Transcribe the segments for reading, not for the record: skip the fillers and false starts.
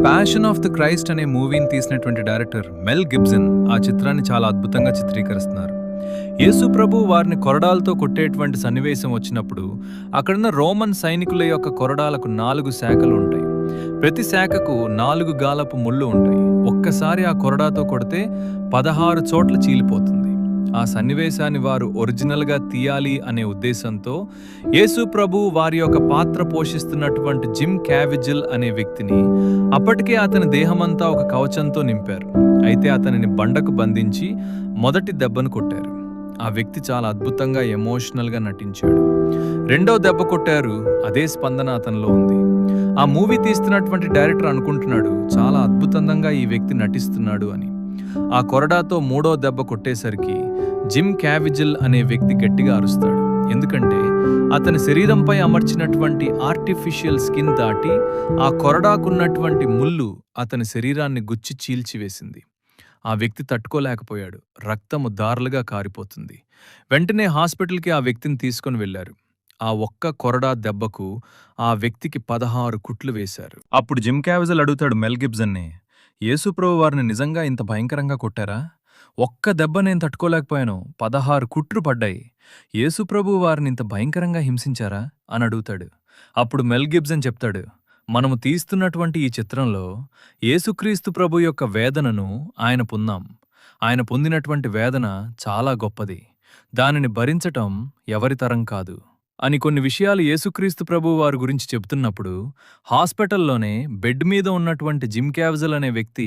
Passion of the Christ అనే మూవీని తీసినటువంటి డైరెక్టర్ మెల్ గిబ్సన్ ఆ చిత్రాన్ని చాలా అద్భుతంగా చిత్రీకరిస్తున్నారు. యేసు ప్రభు వారిని కొరడాలతో కొట్టేటువంటి సన్నివేశం వచ్చినప్పుడు అక్కడున్న రోమన్ సైనికుల యొక్క కొరడాలకు 4 శాఖలు ఉంటాయి. ప్రతి శాఖకు 4 గాలపు ముళ్ళు ఉంటాయి. ఒక్కసారి ఆ కొరడాతో కొడితే 16 చోట్ల చీలిపోతుంది. ఆ సన్నివేశాన్ని వారు ఒరిజినల్గా తీయాలి అనే ఉద్దేశంతో యేసు ప్రభు వారి యొక్క పాత్ర పోషిస్తున్నటువంటి జిమ్ క్యావిజిల్ అనే వ్యక్తిని అప్పటికే అతని దేహమంతా ఒక కవచంతో నింపారు. అయితే అతనిని బండకు బంధించి మొదటి దెబ్బను కొట్టారు. ఆ వ్యక్తి చాలా అద్భుతంగా ఎమోషనల్గా నటించాడు. రెండో దెబ్బ కొట్టారు, అదే స్పందన అతనిలో ఉంది. ఆ మూవీ తీస్తున్నటువంటి డైరెక్టర్ అనుకుంటున్నాడు చాలా అద్భుతంగా ఈ వ్యక్తి నటిస్తున్నాడు అని. ఆ కొరడాతో మూడో దెబ్బ కొట్టేసరికి జిమ్ క్యావిజిల్ అనే వ్యక్తి గట్టిగా అరుస్తాడు. ఎందుకంటే అతని శరీరంపై అమర్చినటువంటి ఆర్టిఫిషియల్ స్కిన్ దాటి ఆ కొరడాకున్నటువంటి ముళ్ళు అతని శరీరాన్ని గుచ్చి చీల్చివేసింది. ఆ వ్యక్తి తట్టుకోలేకపోయాడు. రక్తము దారులుగా కారిపోతుంది. వెంటనే హాస్పిటల్కి ఆ వ్యక్తిని తీసుకొని వెళ్లారు. ఆ ఒక్క కొరడా దెబ్బకు ఆ వ్యక్తికి 16 కుట్లు వేశారు. అప్పుడు జిమ్ క్యావిజిల్ అడుగుతాడు మెల్ గిబ్సన్ని, యేసుప్రభు వారిని నిజంగా ఇంత భయంకరంగా కొట్టారా? ఒక్క దెబ్బ నేను తట్టుకోలేకపోయాను, 16 కుట్లు పడ్డాయి. యేసుప్రభు వారిని ఇంత భయంకరంగా హింసించారా అని అడుగుతాడు. అప్పుడు మెల్ గిబ్సన్ చెప్తాడు, మనము తీస్తున్నటువంటి ఈ చిత్రంలో యేసుక్రీస్తు ప్రభు యొక్క వేదనను ఆయన పొందాం. ఆయన పొందినటువంటి వేదన చాలా గొప్పది. దానిని భరించటం ఎవరి తరం కాదు అని కొన్ని విషయాలు యేసుక్రీస్తు ప్రభు వారి గురించి చెబుతున్నప్పుడు హాస్పిటల్లోనే బెడ్ మీద ఉన్నటువంటి జిమ్ క్యావిజిల్ అనే వ్యక్తి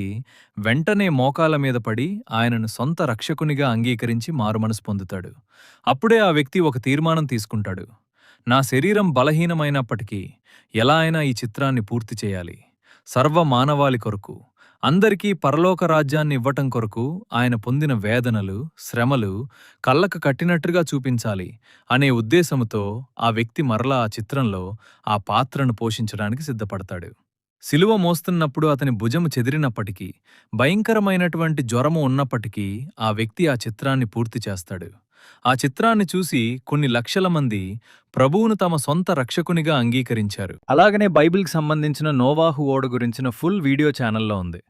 వెంటనే మోకాల మీద పడి ఆయనను సొంత రక్షకునిగా అంగీకరించి మారుమనసు పొందుతాడు. అప్పుడే ఆ వ్యక్తి ఒక తీర్మానం తీసుకుంటాడు. నా శరీరం బలహీనమైనప్పటికీ ఎలా అయినా ఈ చిత్రాన్ని పూర్తి చేయాలి. సర్వ మానవాళి కొరకు, అందరికీ పరలోక రాజ్యాన్ని ఇవ్వటం కొరకు ఆయన పొందిన వేదనలు, శ్రమలు కళ్ళకు కట్టినట్టుగా చూపించాలి అనే ఉద్దేశంతో ఆ వ్యక్తి మరలా ఆ చిత్రంలో ఆ పాత్రను పోషించడానికి సిద్ధపడతాడు. సిలువ మోస్తున్నప్పుడు అతని భుజము చెదిరినప్పటికీ, భయంకరమైనటువంటి జ్వరము ఉన్నప్పటికీ ఆ వ్యక్తి ఆ చిత్రాన్ని పూర్తి చేస్తాడు. ఆ చిత్రాన్ని చూసి కొన్ని లక్షల మంది ప్రభువును తమ సొంత రక్షకునిగా అంగీకరించారు. అలాగనే బైబిల్కి సంబంధించిన నోవాహు ఓడ గురించిన ఫుల్ వీడియో ఛానల్లో ఉంది.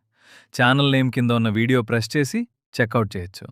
ఛానల్ నేమ్ కింద ఉన్న వీడియో ప్రెస్ చేసి చెక్అవుట్ చేయొచ్చు.